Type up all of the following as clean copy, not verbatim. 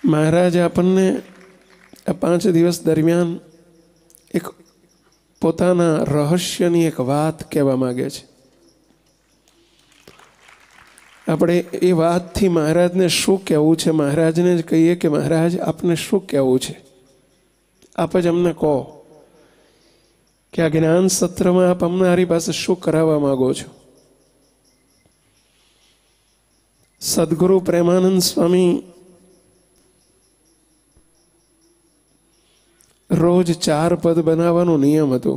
મહારાજ આપણને આ 5 દિવસ દરમિયાન એક પોતાના રહસ્યની એક વાત કહેવા માગે છે. આપણે એ વાતથી મહારાજને શું કહેવું છે, મહારાજને જ કહીએ કે મહારાજ આપને શું કહેવું છે, આપ જ અમને કહો કે આ જ્ઞાન સત્રમાં આપ અમારી પાસે શું કરાવવા માગો છો. સદગુરુ પ્રેમાનંદ સ્વામી રોજ 4 પદ બનાવવાનો નિયમ હતો.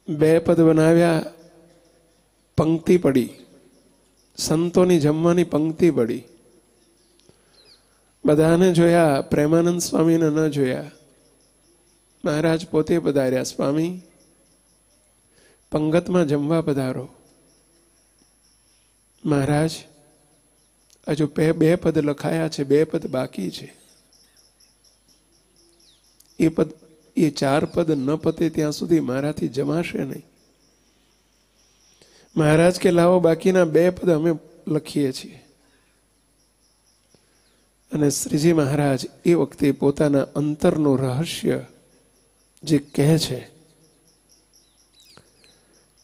2 પદ બનાવ્યા, પંક્તિ પડી, સંતોની જમવાની પંક્તિ પડી. બધાને જોયા, પ્રેમાનંદ સ્વામીને ન જોયા. મહારાજ પોતે પધાર્યા, સ્વામી પંગતમાં જમવા પધારો. મહારાજ હજુ 2 પદ લખાયા છે, 2 પદ બાકી છે. એ 4 પદ ન પતે ત્યાં સુધી મારાથી જમાશે નહીં. મહારાજ કે લાવો બાકીના 2 પદ અમે લખીએ છીએ. અને શ્રીજી મહારાજ એ વખતે પોતાના અંતરનું રહસ્ય જે કહે છે,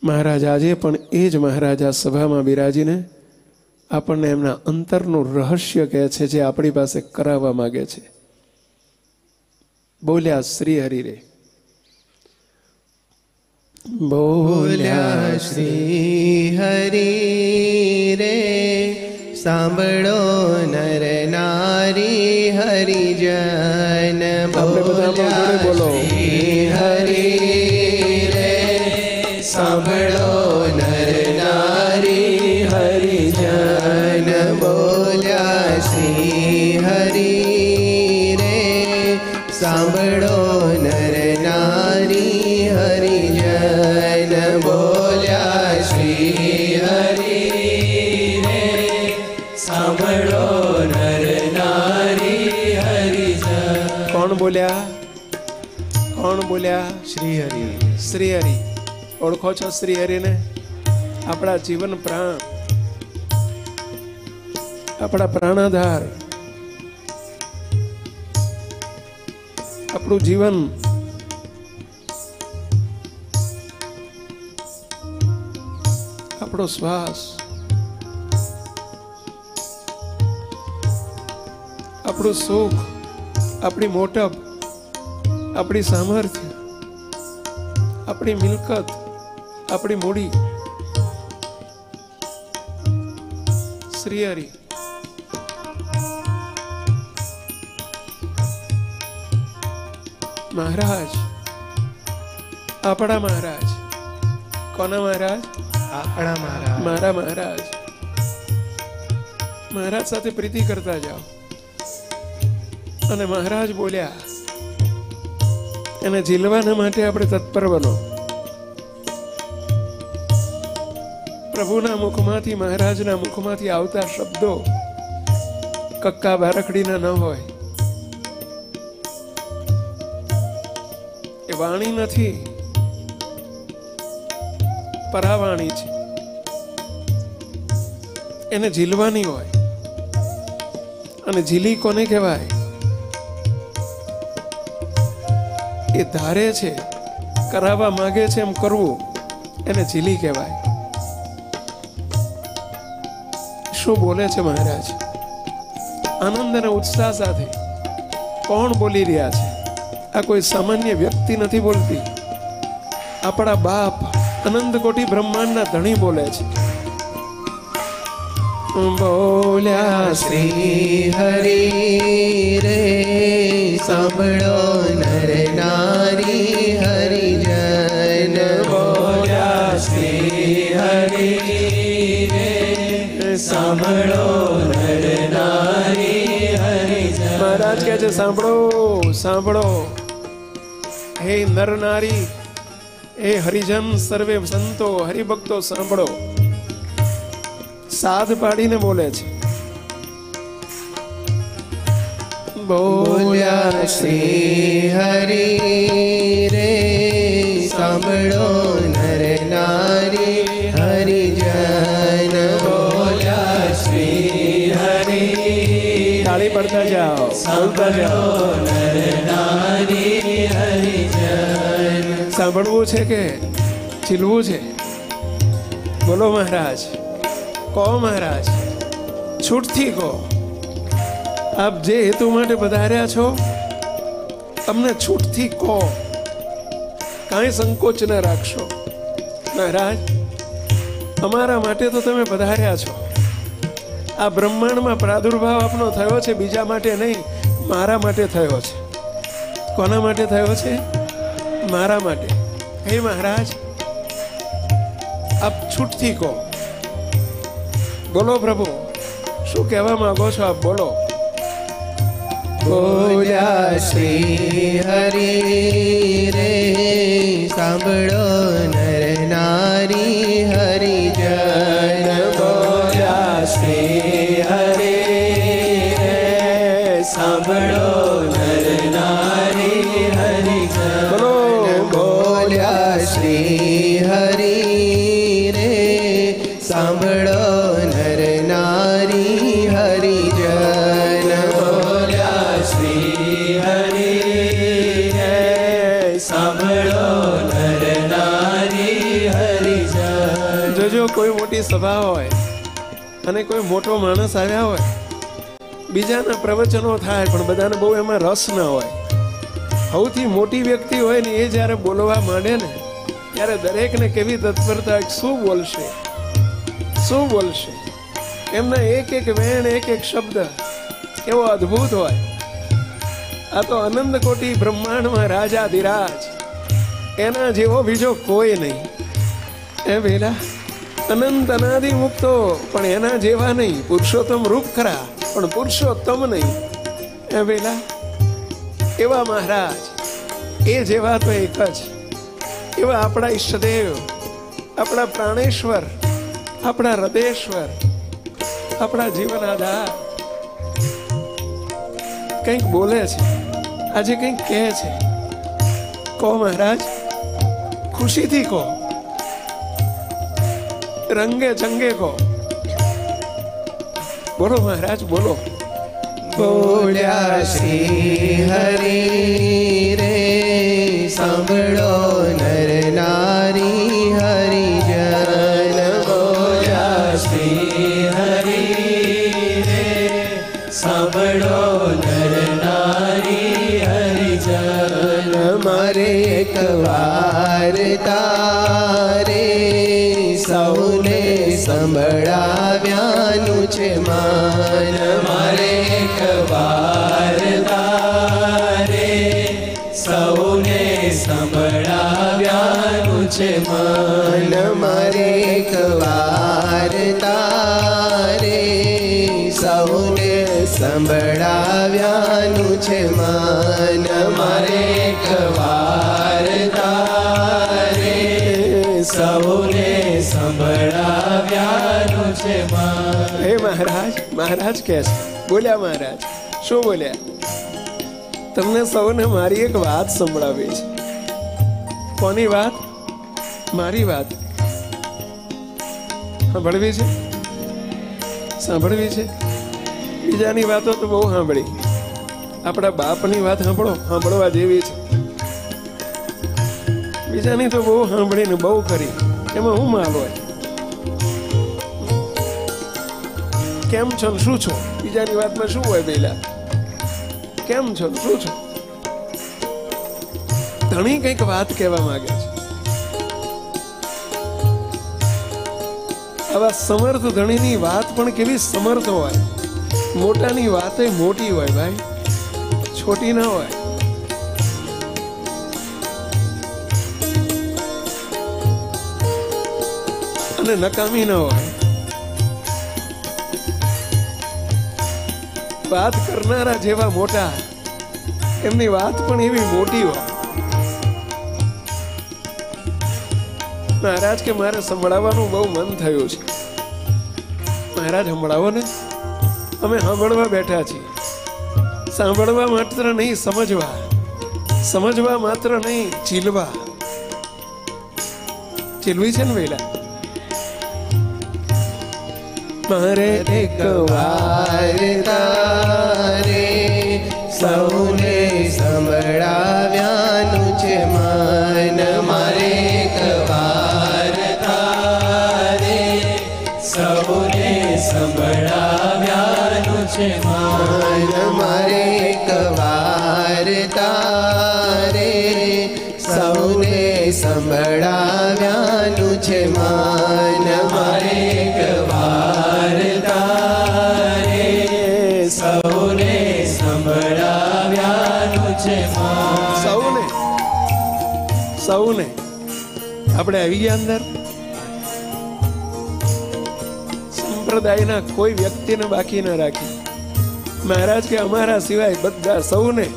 મહારાજ આજે પણ એ જ મહારાજ આ સભામાં બિરાજીને આપણને એમના અંતરનું રહસ્ય કહે છે, જે આપણી પાસે કરાવવા માગે છે. બોલ્યા શ્રી હરિ રે, બોલ્યા શ્રી હરિ રે, સાંભળો નર નારી હરિજન. બોલો શ્રી હરિ રે, સાંભળો નર નારી હરિજન. બોલ્યા શ્રી હરિ રે, સાંભળો નર નારી હરિજન. બોલ્યા શ્રી હરિ રે, સાંભળો નર નારી હરિજન. કોણ બોલ્યા? કોણ બોલ્યા? શ્રી હરિ. શ્રી હરિ. ઓળખો છો શ્રી હરિને? આપણા જીવન પ્રાણ, આપણા પ્રાણાધાર, આપણું જીવન, આપણો શ્વાસ, આપણું સુખ, આપણી મોટપ, આપણી સામર્થ્ય, આપણી મિલકત, આપણી મૂડી, શ્રી હરિ. મહારાજ, આપણા મહારાજ. કોના મહારાજ? આપણા મહારાજ. મારા મહારાજ. મહારાજ સાથે પ્રીતિ કરતા જાઓ. અને મહારાજ બોલ્યા એને ઝીલવાના માટે આપણે તત્પર બનો. પ્રભુના મુખમાંથી, મહારાજના મુખમાંથી આવતા શબ્દો કક્કા બારકડીના ન હોય. એ વાણી નથી, પરાવાણી છે. એને ઝીલવાની હોય. અને ઝીલી કોને કહેવાય? એ ધારે છે, કરાવવા માંગે છે એમ કરવું, એને ઝીલી કહેવાય. શું બોલે છે મહારાજ? આનંદ અને ઉત્સાહ સાથે. કોણ બોલી રહ્યા છે? આ કોઈ સામાન્ય વ્યક્તિ નથી બોલતી. આપણા બાપ અનંત કોટી બ્રહ્માંડના ધણી બોલે છે. બોલ્યા શ્રી હરિ રે, સાંભળો નર નારી હરિજન. બોલ્યા શ્રી હરિ રે, સાંભળો નર નારી હરિજન. મહારાજ કહે છે સાંભળો, સાંભળો હે નર નારી, હે હરિજન, સર્વે સંતો હરિભક્તો સાંભળો. સાધ પાડીને બોલે છે. બોલ્યા શ્રી હરિ રે, સાંભળો નર નારી હરિજન. બોલ્યા શ્રી હરિ તાળી પડતા જાઓ, બોલતા જાઓ. સાંભળવું છે કે ચીલવું છે? બોલો મહારાજ, કહો મહારાજ, છૂટથી કહો. આપ જે હેતુ માટે પધાર્યા છો તમને છૂટથી કહો, કાંઈ સંકોચ ન રાખશો. મહારાજ, અમારા માટે તો તમે પધાર્યા છો. આ બ્રહ્માંડમાં પ્રાદુર્ભાવ આપનો થયો છે બીજા માટે નહીં, મારા માટે થયો છે. કોના માટે થયો છે? મારા માટે. હે મહારાજ, આપ છૂટથી કહો. બોલો પ્રભુ, શું કહેવા માંગો છો આપ? બોલો. બોલ્યા શ્રી હરિ રે, સાંભળો નર નારી હરિજન. બોલ્યા શ્રી હરિ રે, સાંભળો નર નારી હરિજન. બોલો. બોલ્યા શ્રી હરિ રે, સાંભળો નર નારી હરિજન. બોલ્યા શ્રી હરિ રે, સાંભળો નર નારી હરિજન. જોજો, કોઈ મોટી સભા હોય અને કોઈ મોટો માણસ આવ્યા હોય, બીજાના પ્રવચનો થાય પણ બધાને બહુ એમાં રસ ના હોય. સૌથી મોટી વ્યક્તિ હોય ને એ જ્યારે બોલવા માંડે ને ત્યારે દરેકને કેવી તત્પરતા, શું બોલશે શું બોલશે. એમના એક એક વેણ, એક એક શબ્દ એવો અદ્ભુત હોય. આ તો અનંત કોટી બ્રહ્માંડમાં રાજાધિરાજ, એના જેવો બીજો કોઈ નહીં. એ ભેલા અનંત અનાદિ મુક્તો પણ એના જેવા નહીં. પુરુષોત્તમ રૂપ ખરા પણ પુરુષોત્તમ નહીં. એ ભેલા એવા મહારાજ, એ જેવા તો એક જ. એવા આપણા ઈષ્ટદેવ, આપણા પ્રાણેશ્વર, આપણા હૃદયેશ્વર, આપણા જીવન આધાર કંઈક બોલે છે, આજે કંઈક કહે છે. કહો મહારાજ, ખુશીથી કહો, રંગે ચંગે કહો. બોલો મહારાજ, બોલો. બોલ્યા શ્રી હરિ રે, સાંભળો નર નારી હરિજન. બોલ્યા શ્રી હરિ રે, સાંભળો નર નારી હરિજન. મારે એક વાર તારે સૌને સંભળાવ્યાનું છે માન. મારે એક વાર તારે સૌને સંભળાવ્યાનું છે માન. મારે એક વાર તારે સૌને સંભળાવ્યાનું છે માન. મારે એક વાર તારે સૌને સંભળાવ્યાનું છે માન. હે મહારાજ, મહારાજ કહે છે. બોલ્યા મહારાજ, શું બોલ્યા? તમને સૌને મારી એક વાત સંભળાવી છે. કોની વાત? મારી વાત સાંભળવી છે, સાંભળવી છે. બીજાની વાતો તો બહુ સાંભળી, આપણા બાપની વાત સાંભળો, સાંભળવા જેવી છે. બીજાની તો બહુ સાંભળીને બહુ કરી, એમાં હું માલ હોય? કેમ છો ને શું છો? બીજાની વાતમાં શું હોય? પહેલા કેમ છો ને શું છો? ધણી કંઈક વાત કહેવા માંગે છે. આવા સમર્થ ધણીની વાત પણ કેવી સમર્થ હોય. મોટાની વાત મોટી હોય ભાઈ, છોટી ના હોય. અને નકામી ના હોય. વાત કરનારા જેવા મોટા, એમની વાત પણ એવી મોટી હોય. મહારાજ કે મારે સંભળાવવાનું બહુ મન થયું છે. મહારાજ સંભળાવો ને. અમે સાંભળવા બેઠા છીએ. સાંભળવા માત્ર નહીં, સમજવા. સમજવા માત્ર નહીં, ચીલવા. ચીલવી છે ને વેલા? મારે એક વાર તારે સૌને સંભળાવ્યાનું છે મન મારે એક વાર તારે સૌને સંભળાવ્યાનું છે મન મારે એક વાર તારે સૌને સંભળાવ્યાનું છે મન મારે એક વાર તારે સૌને સંભળાવ્યાનું છે મન. સૌને આપણે આવી ગયા અંદર. સંપ્રદાયના કોઈ વ્યક્તિને બાકી ન રાખી. મહારાજ કે અમારા સિવાય બધા સૌને.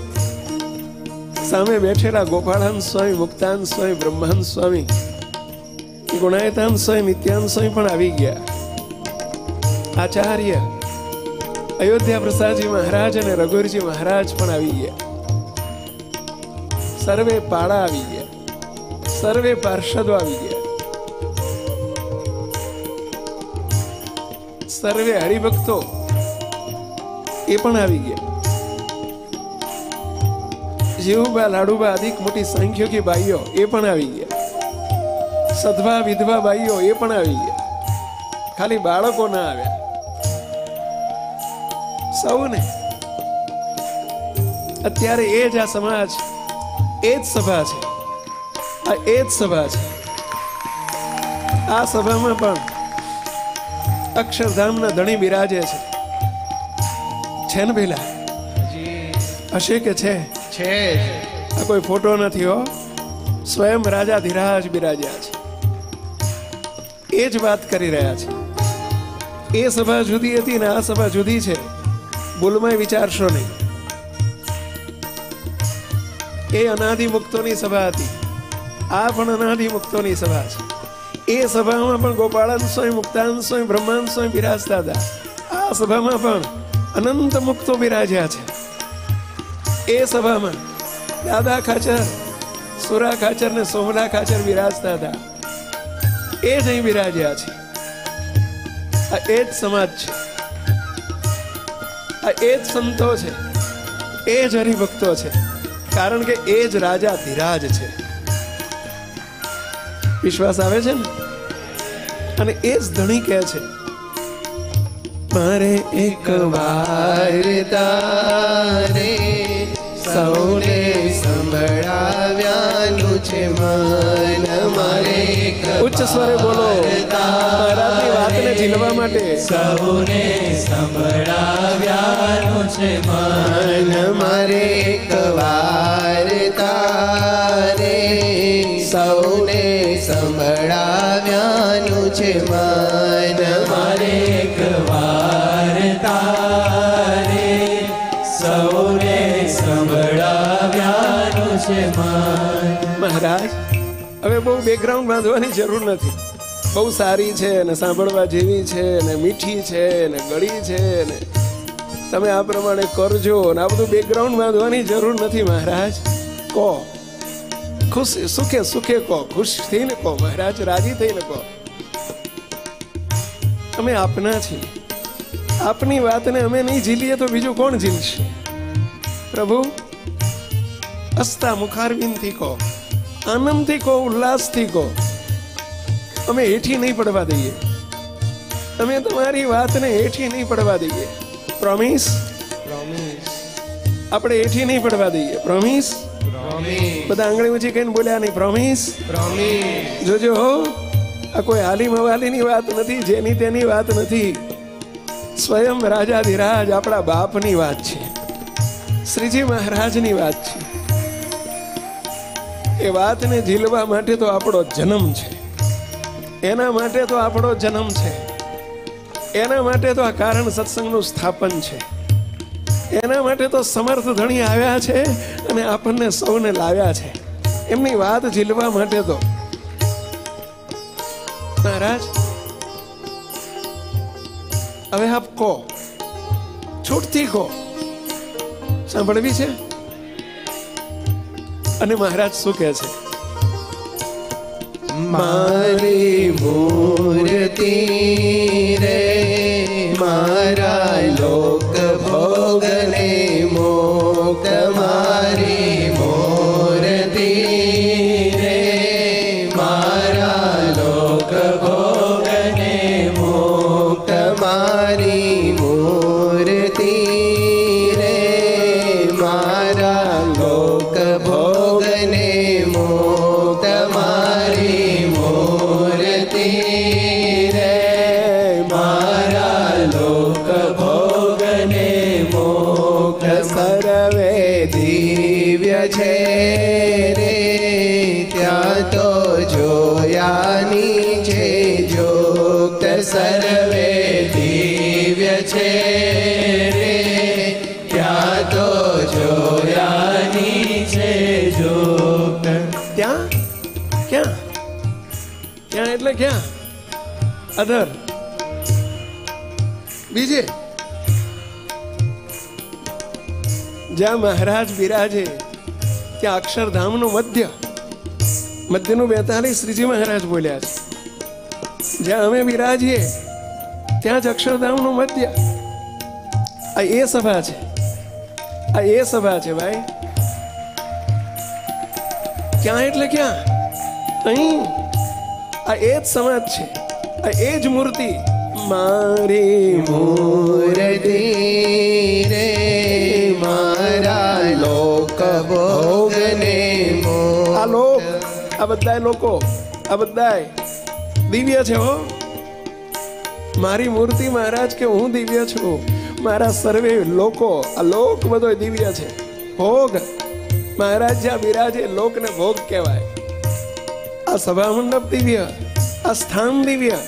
સામે બેઠેલા ગોપાળાન સ્વામી, મુક્તાન સ્વામી, બ્રહ્માન સ્વામી, ગુણાયતાન સ્વામી, નિત્યાન સ્વામી પણ આવી ગયા. આચાર્ય અયોધ્યા પ્રસાદજી મહારાજ અને રઘુવીરજી મહારાજ પણ આવી ગયા. સર્વે પાડા આવી ગયા, સર્વે પાર્ષદો આવી ગયા, સર્વે હરિભક્તો એ પણ આવી ગયા. જીવુબા, લાડુબા, અધિક મોટી સંખ્યકી બાઈઓ એ પણ આવી ગયા. સધવા વિધવા બાઈઓ એ પણ આવી ગયા. ખાલી બાળકો ના આવ્યા. સૌને અત્યારે એ જ આ સમાજ, એ જ સભા છે, આ એ જ સભા છે. આ સભામાં પણ અક્ષરધામના ધણી બિરાજે છે. છે ને પેલા હશે કે છે? આ કોઈ ફોટો નથી હો. સ્વયં રાજાધિરાજ બિરાજ્યા છે. એ જ વાત કરી રહ્યા છે. એ સભા જુદી હતી ને આ સભા જુદી છે. ભૂલમાં વિચારશો નહીં. એ અનાદિ મુક્તોની સભા હતી, આ પણ અનાદિ મુક્તોની સભા છે. એ સભામાં પણ ગોપાળાન સ્વામી, મુક્તાન સ્વામી, બ્રહ્માન સ્વામી બિરાજતા હતા. આ સભામાં પણ અનંત મુક્તો બિરાજ્યા છે. એ સભામાં દાદા ખાચર, સુરા ખાચર ને સોમલા ખાચર બિરાજતા હતા. એ જ અહીં બિરાજ્યા છે. આ એ જ સમાજ છે, આ એ જ સંતો છે, એ જ હરિભક્તો છે. કારણ કે એ જ રાજા ધીરાજ છે. વિશ્વાસ આવે છે ને? અને એ જ ધણી કહે છે મારે એક વાર તારે સૌને સંભળાવ્યાનું છે મન મારે એક ઉચ્ચ સ્વરે બોલો. મહારાજની વાતને ઝીલવા માટે સૌને સંભળાવ્યાનું છે મન મારે એક વાર તારે સૌને સંભળાવ્યાનું છે મન મારે એક વાર તારે સૌને સંભળાવ્યાનું છે મન. મહારાજ હવે બહુ બેકગ્રાઉન્ડ બાંધવાની જરૂર નથી. બહુ સારી છે ને સાંભળવા જેવી છે ને મીઠી છે ને ગળી છે ને તમે આ પ્રમાણે કરજો ને આ બધું બેકગ્રાઉન્ડ બાંધવાની જરૂર નથી. મહારાજ કહો, ખુશ સુખે સુખે કહો, ખુશ થઈને કહો. મહારાજ રાજી થઈને કહો. અમે આપના છીએ. આપની વાતને અમે નહીં ઝીલીએ તો બીજું કોણ ઝીલશે? પ્રભુ હસતા મુખારવિંદથી કહો, આનંદથી કહો, ઉલ્લાસથી કહો. અમે હેઠી નહીં પડવા દઈએ. અમે તમારી વાતને હેઠી નહીં પડવા દઈએ. પ્રોમિસ? આપણે હેઠી નહીં પડવા દઈએ. પ્રોમિસ? બધા આંગળી ઊંચી કહીને બોલ્યા નહીં. પ્રોમિસ? જોજો હો, આ કોઈ હાલી મવાલીની વાત નથી, જેની તેની વાત નથી. સ્વયં રાજાધિરાજ આપણા બાપની વાત છે, શ્રીજી મહારાજની વાત છે. એ વાતને ઝીલવા માટે તો આપણો જન્મ છે, એના માટે તો આપણો જન્મ છે, એના માટે તો આ કારણ સત્સંગનું સ્થાપન છે, એના માટે તો સમર્થ ધણી આવ્યા છે અને આપણને સૌને લાવ્યા છે. એમની વાત ઝીલવા માટે તો મહારાજ હવે આપ કહો, છૂટથી કહો. સાંભળવી છે? અને મહારાજ શું કહે છે? મારી મૂર્તિ રે મારા લોક ભોગને મુક્ત મારી મૂર્તિ રે મારા લોક ભોગને મુક્ત મારી મૂર્તિ રે મારા લોક ભોગને મુક્ત મારી મૂર્તિ રે મારા લોક ભોગને મુક્ત સર્વે દિવ્ય છે રે ત્યાં તો જોયાની છે જોક્ત સર્વે દિવ્ય છે રે ત્યાં તો જોયાની છે જોક્ત ત્યાં ક્યાં ક્યાં એટલે ક્યાં અધર બીજે જ્યાં મહારાજ બિરાજે ત્યાં અક્ષરધામનું મધ્યનું 42 શ્રીજી મહારાજ બોલ્યા છે. જ્યાં અમે બિરાજીએ ત્યાં જ અક્ષરધામનું મધ્ય. આ એ સભા છે, આ એ સભા છે ભાઈ. ક્યાં એટલે ક્યાં? અહીં આ એ જ સમાજ છે, આ એ જ મૂર્તિ મારી મૂર્તિ રે મારા લોક ભોગને આ લોક, આ બધાય લોકો, આ બધાય દિવ્ય છે હો. મારી મૂર્તિ મહારાજ કે હું દિવ્ય છું. મારા સર્વે લોકો, આ લોક બધો દિવ્ય છે. ભોગ મહારાજ જ્યાં બિરાજે લોકને ભોગ કહેવાય. આ સભા મંડપ દિવ્ય, આ સ્થાન દિવ્ય.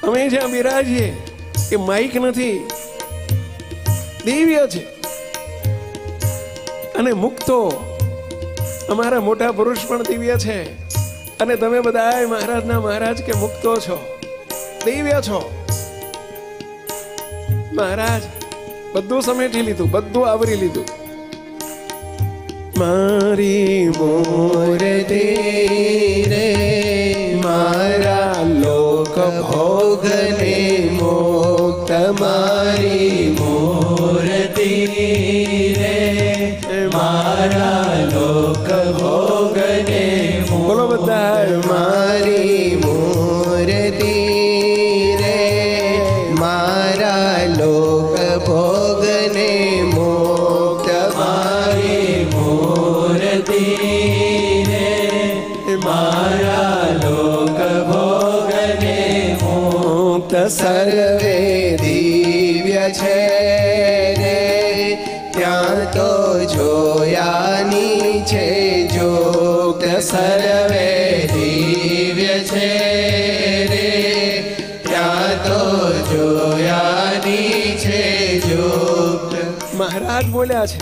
અમે જ્યાં બિરાજીએ એ માઇક નથી, દિવ્ય છે. અને મુક્તો અમારા મોટા પુરુષ પણ દિવ્ય છે. અને તમે બધા મહારાજના મહારાજ કે મુક્તો છો, દિવ્ય છો. મહારાજ બધું સમેટી લીધું, બધું આવરી લીધું. મારી મૂર્તિ રે મારા લોક ભોગને મુક્ત મારી મૂર્તિ રે મારા લોક ભોગને બોલો બધા મારી મૂર્તિ રે મારા લોક ભોગને મુક્ત મારી મૂર્તિ રે મારા લોક ભોગને મુક્ત સર્વે દિવ્ય છે રે ત્યાં તો જોયાની છે જોક્ત સર્વે દિવ્ય છે રે ત્યાં તો જોયાની છે જોક્ત. મહારાજ બોલ્યા છે,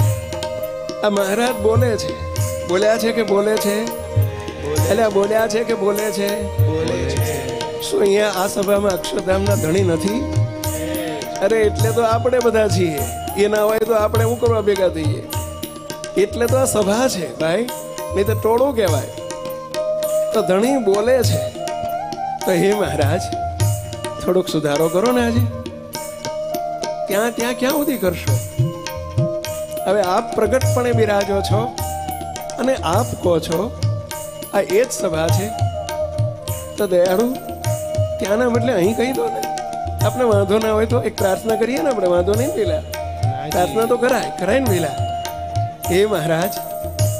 આ મહારાજ બોલે છે. બોલ્યા છે કે બોલે છે? એટલે બોલ્યા છે કે બોલે છે? શું અહીંયા આ સભામાં અક્ષરધામના ધણી નથી? અરે એટલે તો આપણે બધા છીએ. એ ના હોય તો આપણે શું કરવા ભેગા થઈએ? એટલે તો આ સભા છે ભાઈ, નહીં તો ટોળું કહેવાય. તો ધણી બોલે છે તો હે મહારાજ થોડોક સુધારો કરો ને. આજે ત્યાં ક્યાં સુધી કરશો? હવે આપ પ્રગટપણે બિરાજો છો અને આપ કહો છો આ એ જ સભા છે. તો દયાળુ ત્યાંના બદલે અહીં કહી દો ને. આપણે વાંધો ના હોય તો એક પ્રાર્થના કરીએ ને. આપણે વાંધો નહીં પેલા પ્રાર્થના તો કરાય ને પેલા. હે મહારાજ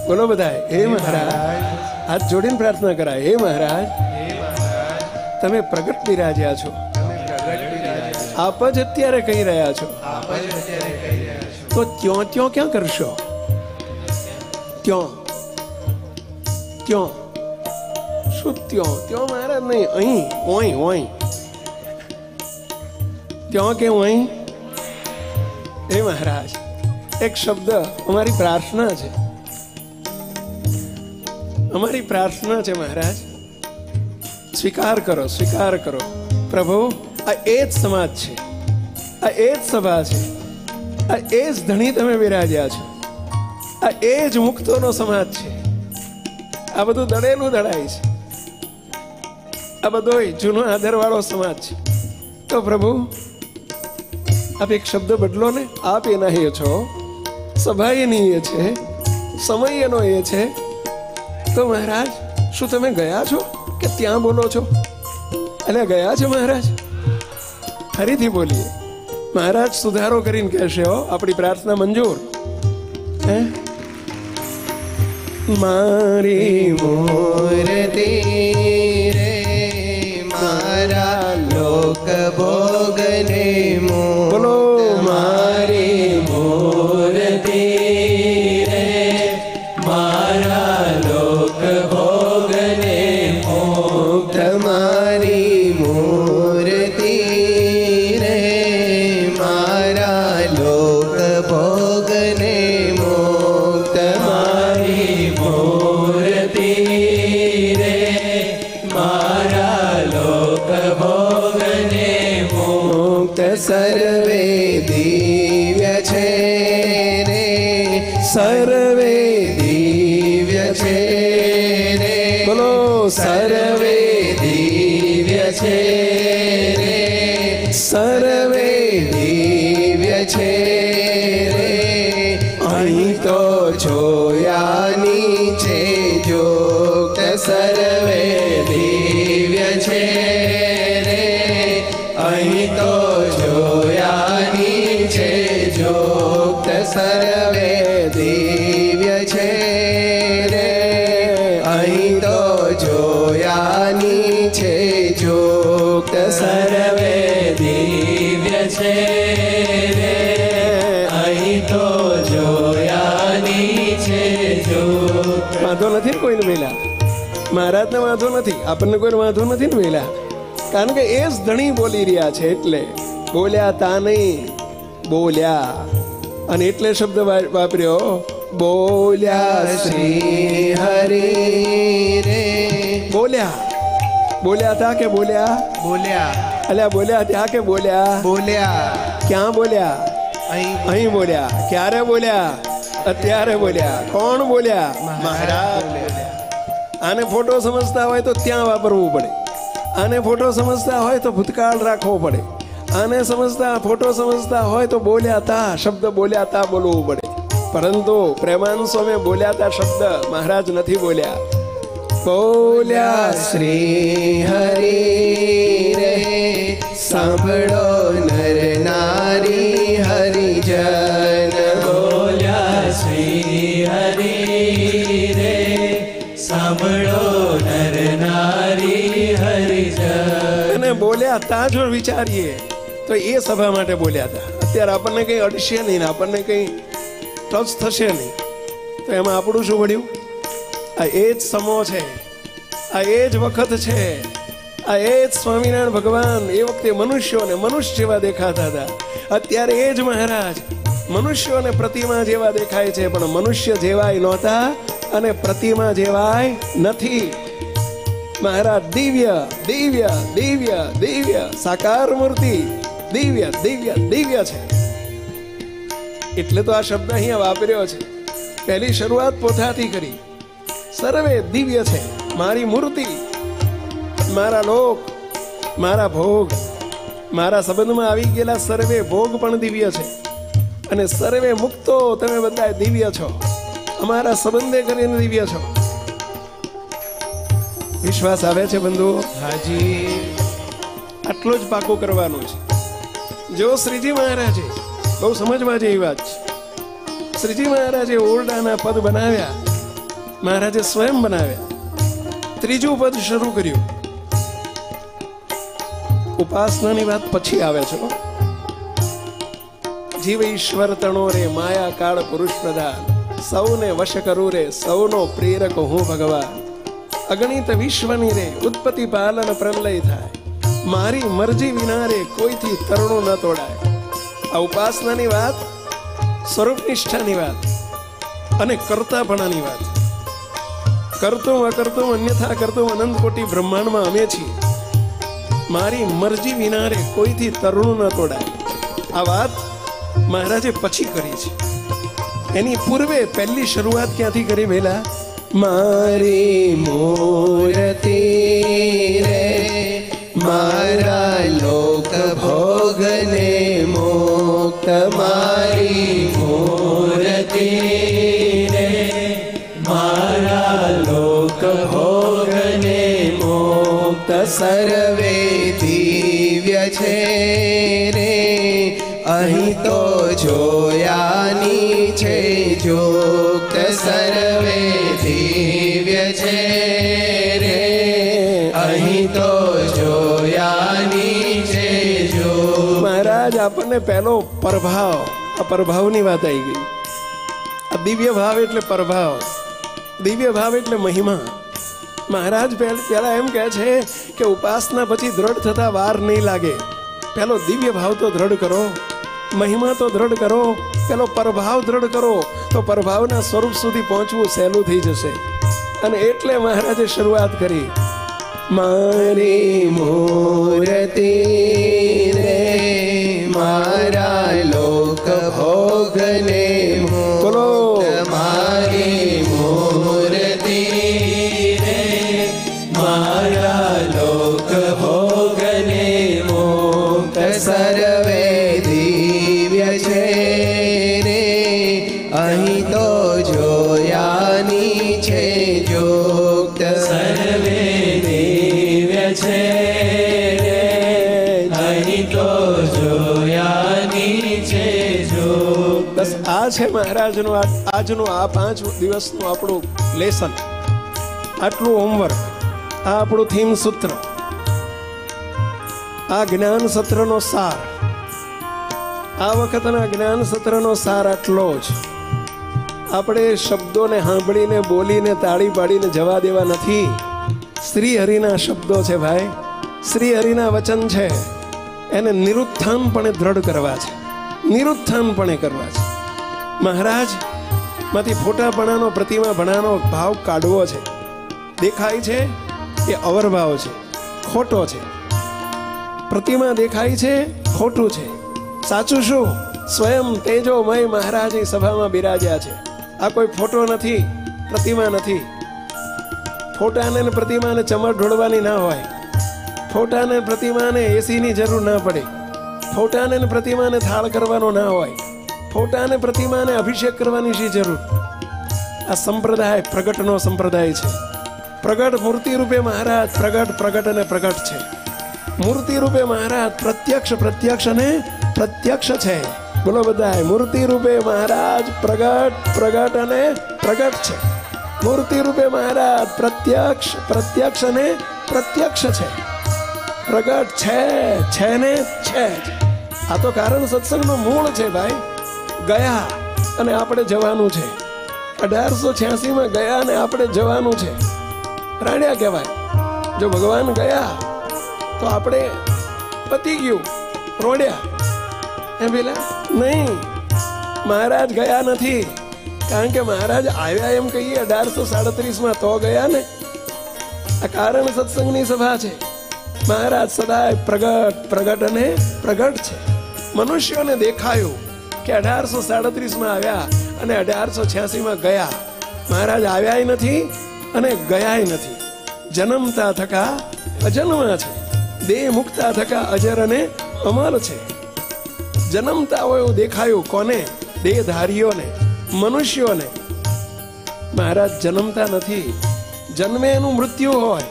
બોલો બધા, હે મહારાજ હાથ જોડીને પ્રાર્થના કરાય. હે મહારાજ તમે પ્રગટ બિરાજ્યા છો, આપ જ અત્યારે કહી રહ્યા છો. તો ત્યો ક્યાં કરશો? ત્યો શું ત્યો મહારાજ નહીં, અહીં ઓય ત્યો કે અહીં. હે મહારાજ એક શબ્દ અમારી પ્રાર્થના છે, અમારી પ્રાર્થના છે મહારાજ. સ્વીકાર કરો પ્રભુ. આ એ જ સમાજ છે, આ એ જ સભા છે, આ એ જ ધણી તમે બિરાજ્યા છો, આ એ જ મુક્તોનો સમાજ છે. આ બધું દળેલું દળાય છે, આ બધો જૂનો આદરવાળો સમાજ છે. તો પ્રભુ આપ એક શબ્દ બદલો ને. આપ એના એ છો, સભા એની એ છે, સમય એનો એ છે. તો મહારાજ શું તમે ગયા છો કે ત્યાં બોલો છો? એટલે ગયા છો મહારાજ? ફરીથી બોલીએ. મહારાજ સુધારો કરીને કહેશે, હો આપણી પ્રાર્થના મંજૂર. હે મારી મૂર્તિ રે મારા લોક ભોગને બોલો. મારી મૂર્તિ રે મારા લોક ભોગને મુક્ત. મારી મૂર્તિ રે મારા લોક ભોગને મુક્ત. મારી મૂર્તિ રે મારા લોક ભોગને મુક્ત. સર્વે દિવ્ય છે રે સર્વે દિવ્ય છે રે બોલો. સર્વે દિવ્ય છે રે સર્વે દિવ્ય છે રે. અહીં તો જોયાની છે જોત. સર્વે દિવ્ય છે રે અહીં તો જોયાની છે જોત. સર્વે દિવ્ય છે રે અહીં તો જોયાની છે જોત. સર્વે દિવ્ય છે રે અહીં તો જોયાની છે જોત. વાંધો નથી ને કોઈને વેલા? મહારાજને વાંધો નથી, આપણને કોઈ વાંધો નથી ને વેલા? કારણ કે એ જ ધણી બોલી રહ્યા છે. એટલે બોલ્યા તા નહીં, બોલ્યા. અને એટલે શબ્દ વાપર્યો, બોલ્યા શ્રી હરિ રે. બોલ્યા. બોલ્યા તા કે બોલ્યા? બોલ્યા અલ્યા બોલ્યા ત્યાં કે બોલ્યા? બોલ્યા ક્યાં બોલ્યા? અહીં બોલ્યા. ક્યારે બોલ્યા? અત્યારે બોલ્યા. કોણ બોલ્યા? મહારાજ બોલ્યા. આને ફોટો સમજતા હોય તો ત્યાં વાપરવું પડે. આને ફોટો સમજતા હોય તો ભૂતકાળ રાખવો પડે. આને ફોટો સમજતા હોય તો બોલ્યા તા શબ્દ બોલ્યા તા બોલવું પડે. પરંતુ પ્રેમાનંદ સ્વામી બોલ્યા તા શબ્દ મહારાજ નથી બોલ્યા. બોલ્યા શ્રી હરિ રે સાંભળો નર નારી હરિજન. બોલ્યા શ્રી હરિ રે સાંભળો નર નારી હરિજન. અને બોલ્યા તા જો વિચારીએ તો એ સભા માટે બોલ્યા હતા. અત્યારે આપણને કઈ અડશે નહીં, આપણને કઈ ટચ થશે નહીં, તો એમાં આપણું શું પડ્યું? આ એ જ સમો છે, આ એ જ વખત છે, આ એ જ સ્વામિનારાયણ ભગવાન એ વખતે મનુષ્યોને મનુષ્ય જેવા દેખાતા હતા. અત્યારે એ જ મહારાજ મનુષ્યોને પ્રતિમા જેવા દેખાય છે, પણ મનુષ્ય જેવાય નહોતા અને પ્રતિમા જેવાય નથી. મહારાજ દિવ્ય દિવ્ય દિવ્ય દિવ્ય સાકાર મૂર્તિ દિવ્ય દિવ્ય દિવ્ય છે. એટલે તો આ શબ્દ અહીંયા વાપર્યો છે. પહેલી શરૂઆત પોતાથી કરી. સર્વે દિવ્ય છે. મારી મૂર્તિ, મારા લોક, મારા ભોગ, મારા સંબંધમાં આવી ગયેલા સર્વે ભોગ પણ દિવ્ય છે. અને સર્વે મુક્તો તમે બધા દિવ્ય છો. અમારા સંબંધે કરીને દિવ્ય છો. વિશ્વાસ આવે છે બંધુઓ? હાજી. આટલું જ પાકું કરવાનું છે. જો શ્રીજી મહારાજે, બહુ સમજવા જેવી વાત છે, શ્રીજી મહારાજે ઓરડાના પદ બનાવ્યા, મહારાજે સ્વયં બનાવ્યા. ત્રીજું પદ શરૂ કર્યું. ઉપાસનાની વાત પછી આવે છે. જીવ ઈશ્વર તણો રે માયા કાળ પુરુષ પ્રધાન, સૌને વશ કરું રે સૌનો પ્રેરક હું ભગવાન. અગણિત વિશ્વની રે ઉત્પત્તિ પાલન પ્રલય થાય, મારી મરજી વિના રે કોઈથી તરણું ન તોડાય. આ ઉપાસનાની વાત, સ્વરૂપ નિષ્ઠાની વાત અને કર્તાપણાની વાત. કરતું અકર્તું અન્યથા કરતું અનંત કોટી બ્રહ્માંડમાં અમે છીએ. મારી મરજી વિના રે કોઈથી તરણું ન તોડાય. આ વાત મહારાજે પછી કરી છે. એની પૂર્વે પહેલી શરૂઆત ક્યાંથી કરી? વહેલા મારી મૂર્તિ રે મારા લોક ભોગને મો સર્વે દિવ્ય છે રે અહીં તો જોયાની છે જોક્ત સર્વે દિવ્ય છે રે અહીં તો જોયાની છે જો મહારાજ આપણને પહેલો પ્રભાવ, આ પ્રભાવની વાત આવી ગઈ. આ દિવ્ય ભાવ એટલે પ્રભાવ, દિવ્ય ભાવ એટલે મહિમા. મહારાજ પહેલા એમ કહે છે કે ઉપાસના પછી દ્રઢ થતા વાર નહીં લાગે. પેલો દિવ્ય ભાવ તો દ્રઢ કરો, મહિમા તો દ્રઢ કરો, પેલો પ્રભાવ દ્રઢ કરો, તો પ્રભાવના સ્વરૂપ સુધી પહોંચવું સહેલું થઈ જશે. અને એટલે મહારાજે શરૂઆત કરી, મારી મૂર્તિ રે મારા લોક ભોગને બોલો મારી મૂર્તિ રે મારા લોક ભોગને મુક્ત સર્વે દિવ્ય છે રે અહીં તો જોયાની છે જોક્ત સર્વે દિવ્ય છે રે અહીં તો જોયાની છે જોક્ત. બસ આ છે મહારાજનું આજનું આ 5 દિવસનું આપણું લેસન, આટલું હોમવર્ક, આ આપણું થીમ સૂત્ર, આ જ્ઞાન સત્રનો સાર. આ વખતના જ્ઞાન સત્રનો સાર આટલો જ. આપણે શબ્દોને સાંભળીને બોલીને તાળી પાડીને જવા દેવા નથી. શ્રી હરિના શબ્દો છે ભાઈ, શ્રી હરિના વચન છે, એને નિરુત્થાનપણે દ્રઢ કરવા છે, નિરુત્થાનપણે કરવા છે. મહારાજ માંથી ફોટાપણાનો પ્રતિમાપણાનો ભાવ કાઢવો છે. દેખાય છે એ અવરભાવ છે, ખોટો છે. પ્રતિમા દેખાય છે, ખોટું છે. સાચું શું? સ્વયં તેજોમય મહારાજ સભામાં બિરાજ્યા છે. આ કોઈ ફોટો નથી, પ્રતિમા નથી. ફોટાને ને પ્રતિમાને ચમર ઢોળવાની ના હોય. ફોટાને પ્રતિમાને એસીની જરૂર ના પડે. ફોટાને ને પ્રતિમાને થાળ કરવાનો ના હોય. ફોટાને પ્રતિમાને અભિષેક કરવાની શી જરૂર? આ સંપ્રદાય પ્રગટનો સંપ્રદાય છે. પ્રગટ મૂર્તિ રૂપે મહારાજ પ્રગટ અને પ્રગટ છે. મૂર્તિ રૂપે મહારાજ પ્રત્યક્ષ અને પ્રત્યક્ષ છે. બોલો બધાય, મૂર્તિ રૂપે મહારાજ પ્રગટ અને પ્રગટ છે. મૂર્તિ રૂપે મહારાજ પ્રત્યક્ષ અને પ્રત્યક્ષ છે. પ્રગટ છે ને છે. આ તો કારણ સત્સંગનું મૂળ છે ભાઈ. ગયા અને આપણે જવાનું છે. 1886 ગયા અને આપણે જવાનું છે. રાણ્યા કહેવાય. જો ભગવાન ગયા તો આપણે પતી ગયું, રોડ્યા. એ પેલા નહીં, મહારાજ ગયા નથી. કારણ કે મહારાજ આવ્યા એમ કહીએ 1837 તો ગયા ને. આ કારણ સત્સંગની સભા છે. મહારાજ સદાય પ્રગટ અને પ્રગટ છે. મનુષ્યોને દેખાયું કે 1837 આવ્યા અને 1886 ગયા. મહારાજ આવ્યા નથી અને ગયા નથી. જન્મતા થકા અજન્મા છે, દેહ મુક્તા થકા અજર અને અમર છે. જન્મતા હોય એવું દેખાયું કોને? દેહધારીઓને, મનુષ્યોને. મહારાજ જન્મતા નથી. જન્મે એનું મૃત્યુ હોય.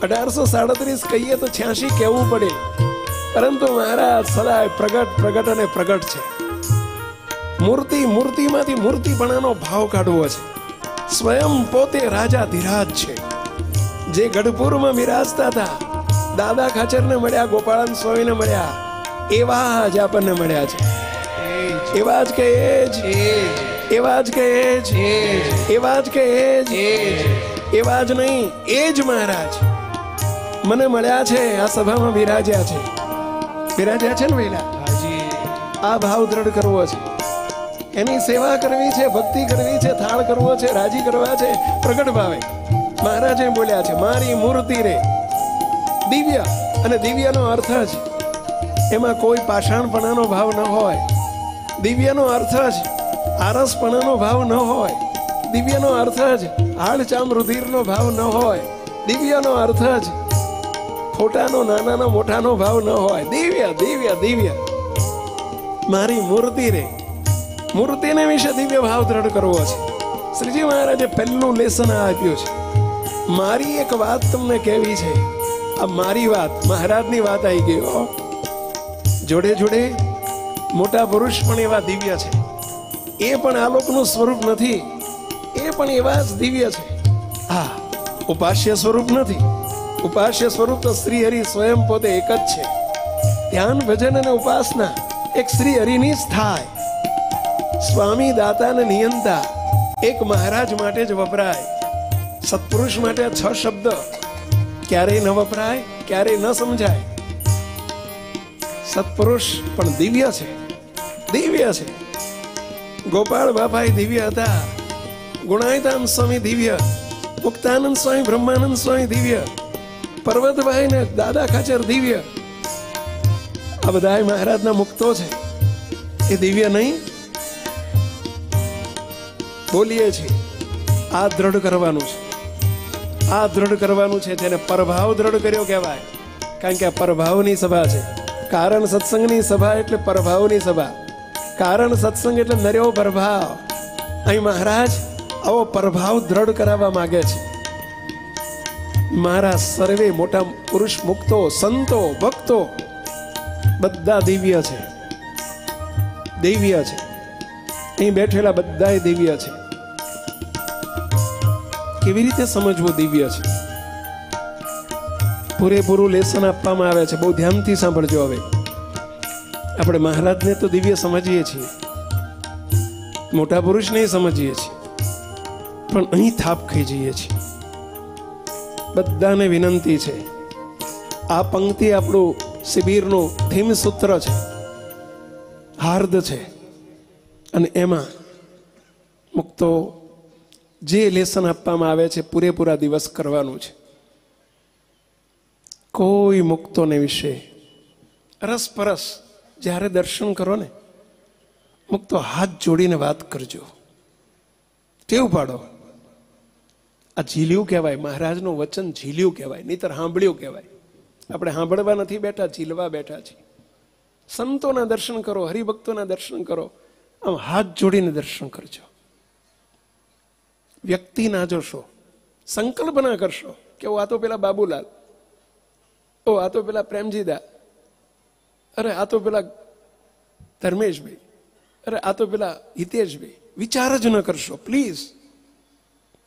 1837 કહીએ તો 86 કહેવું પડે. પરંતુ મહારાજ સદાય પ્રગટ અને પ્રગટ છે. મૂર્તિમાંથી મૂર્તિપણાનો ભાવ કાઢવો છે. સ્વયં પોતે રાજા ધીરાજ છે. જે ગઢપુરમાં બિરાજતા હતા, દાદા ખાચરને મળ્યા, ગોપાળન સ્વામીને મળ્યા, એવા જ આપણને મળ્યા છે. એવા જ કે એવા જ કે એવા જ કે એવા જ નહીં, એ જ મહારાજ મને મળ્યા છે. આ સભામાં બિરાજ્યા છે. બિરાજ્યા છે ને વેલા. આ ભાવ દ્રઢ કરવો છે. એની સેવા કરવી છે, ભક્તિ કરવી છે, થાળ કરવો છે, રાજી કરવા છે, પ્રગટ ભાવે. મહારાજે બોલ્યા છે, મારી મૂર્તિ રે દિવ્ય. અને દિવ્યનો અર્થ જ એમાં કોઈ પાષાણપણાનો ભાવ ન હોય. દિવ્યનો અર્થ જ આરસપણાનો ભાવ ન હોય. દિવ્યનો અર્થ જ હાડચામ રુધિરનો ભાવ ન હોય. દિવ્યનો અર્થ જ ખોટાનો નાનાનો મોટાનો ભાવ ન હોય. દિવ્ય દિવ્ય દિવ્ય મારી મૂર્તિ રે. મૂર્તિને વિશે દિવ્ય ભાવ દ્રઢ કરવો છે. શ્રીજી મહારાજે પહેલું લેસન આપ્યું છે. મારી એક વાત તમને કહેવી છે. આ મારી વાત, મહારાજની વાત આવી ગઈ હો. જોડે જોડે મોટા પુરુષ પણ એવા દિવ્ય છે. એ પણ આ લોકનું સ્વરૂપ નથી, એ પણ એવા જ દિવ્ય છે. હા, ઉપાસ્ય સ્વરૂપ નથી. ઉપાસ્ય સ્વરૂપ તો શ્રી હરિ સ્વયં પોતે એક જ છે. ધ્યાન, ભજન અને ઉપાસના એક શ્રી હરિની જ થાય. સ્વામી, દાતા અને નિયંતા એક મહારાજ માટે જ વપરાય. સત્પુરુષ માટે 6 શબ્દ ક્યારેય ન વપરાય, ક્યારેય ન સમજાય. સત્પુરુષ પણ દિવ્ય છે, દિવ્ય છે. ગોપાળ બાપાએ દિવ્ય હતા, ગુણાયતાન સ્વામી દિવ્ય, મુક્તાનંદ સ્વામી, બ્રહ્માનંદ સ્વામી દિવ્ય, પર્વતભાઈ ને દાદા ખાચર દિવ્ય. આ બધા મહારાજના મુક્તો છે. એ દિવ્ય નહીં? બોલીએ છીએ આ દ્રઢ કરવાનું છે, આ દ્રઢ કરવાનું છે. જેને પરભાવ દ્રઢ કર્યો કહેવાય. કારણ કે આ પરભાવની સભા છે. કારણ સત્સંગની સભા એટલે પરભાવની સભા. કારણ સત્સંગ એટલે નર્યો પરભાવ. અહીં મહારાજ આવો પરભાવ દ્રઢ કરાવવા માંગે છે. મારા સર્વે મોટા પુરુષ મુક્તો, સંતો, ભક્તો બધા દિવ્ય છે, દિવ્ય છે. અહીં બેઠેલા બધા દિવ્ય છે. કેવી રીતે સમજવું દિવ્ય છે? પૂરેપૂરું લેસન આપવામાં આવે છે. બહુ ધ્યાનથી સાંભળજો. હવે આપણે મહારાજને તો દિવ્ય સમજીએ છીએ, મોટા પુરુષને સમજીએ છીએ, પણ અહીં થાપ ખાઈ જઈએ છીએ. બધાને વિનંતી છે, આ પંક્તિ આપણું શિબિરનું થીમ સૂત્ર છે, હાર્દ છે. અને એમાં મુક્તો જે લેસન આપવામાં આવે છે પૂરેપૂરા દિવસ કરવાનું છે. કોઈ મુક્તોને વિશે રસપરસ જ્યારે દર્શન કરો ને, મુક્તો હાથ જોડીને વાત કરજો, ટેવ પાડો. આ ઝીલ્યું કહેવાય, મહારાજનું વચન ઝીલ્યું કહેવાય, નહીતર સાંભળ્યું કહેવાય. આપણે સાંભળવા નથી બેઠા, ઝીલવા બેઠા છીએ. સંતોના દર્શન કરો, હરિભક્તોના દર્શન કરો, આમ હાથ જોડીને દર્શન કરજો. વ્યક્તિ ના જોશો, સંકલ્પ ના કરશો કે આ તો પેલા બાબુલાલ, ઓ આ તો પેલા પ્રેમજીદા, અરે આ તો પેલા ધર્મેશભાઈ, અરે આ તો પેલા હિતેશભાઈ. વિચાર જ ન કરશો પ્લીઝ.